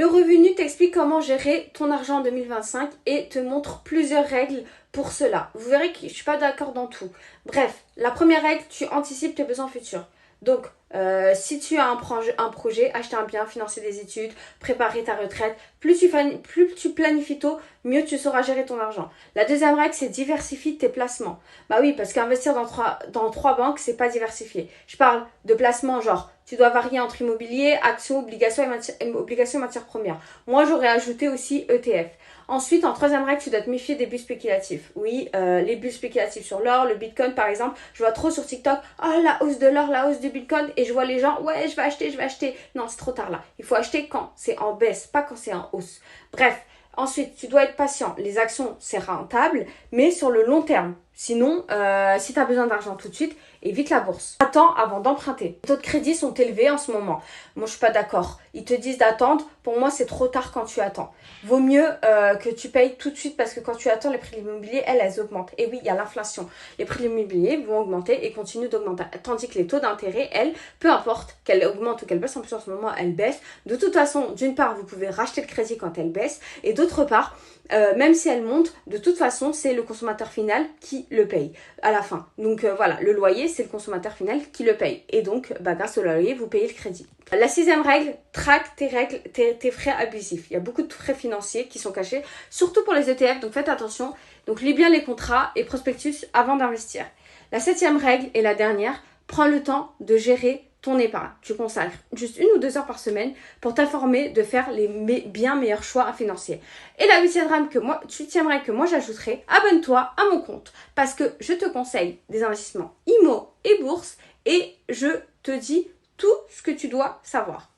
Le revenu t'explique comment gérer ton argent en 2025 et te montre plusieurs règles pour cela. Vous verrez que je ne suis pas d'accord dans tout. Bref, la première règle, tu anticipes tes besoins futurs. Donc, si tu as un projet, acheter un bien, financer des études, préparer ta retraite, plus tu planifies tôt, mieux tu sauras gérer ton argent. La deuxième règle, c'est diversifie tes placements. Bah oui, parce qu'investir dans trois banques, c'est pas diversifié. Je parle de placements genre, tu dois varier entre immobilier, actions, obligations et matières premières. Moi, j'aurais ajouté aussi ETF. Ensuite, en troisième règle, tu dois te méfier des bulles spéculatives. Oui, les bulles spéculatives sur l'or, le bitcoin par exemple. Je vois trop sur TikTok, oh la hausse de l'or, la hausse du bitcoin. Et je vois les gens, ouais, je vais acheter. Non, c'est trop tard là. Il faut acheter quand c'est en baisse, pas quand c'est en hausse. Bref, ensuite, tu dois être patient. Les actions, c'est rentable, mais sur le long terme. Sinon, si tu as besoin d'argent tout de suite, évite la bourse. Attends avant d'emprunter. Les taux de crédit sont élevés en ce moment. Moi, je suis pas d'accord. Ils te disent d'attendre. Pour moi, c'est trop tard quand tu attends. Vaut mieux que tu payes tout de suite parce que quand tu attends, les prix de l'immobilier, elles augmentent. Et oui, il y a l'inflation. Les prix de l'immobilier vont augmenter et continuent d'augmenter. Tandis que les taux d'intérêt, elles, peu importe qu'elles augmentent ou qu'elles baissent, en plus en ce moment, elles baissent. De toute façon, d'une part, vous pouvez racheter le crédit quand elles baissent. Et d'autre part, même si elles montent, de toute façon, c'est le consommateur final qui le paye à la fin. Donc voilà, le loyer, c'est le consommateur final qui le paye. Et donc, grâce au loyer, vous payez le crédit. La sixième règle, traque tes frais abusifs. Il y a beaucoup de frais financiers qui sont cachés, surtout pour les ETF, donc faites attention. Donc lis bien les contrats et prospectus avant d'investir. La septième règle et la dernière, prends le temps de gérer ton épargne. Tu consacres juste 1 ou 2 heures par semaine pour t'informer de faire les bien meilleurs choix financiers. Et la huitième règle que moi j'ajouterai, abonne-toi à mon compte parce que je te conseille des investissements IMO et bourse et je te dis tout ce que tu dois savoir.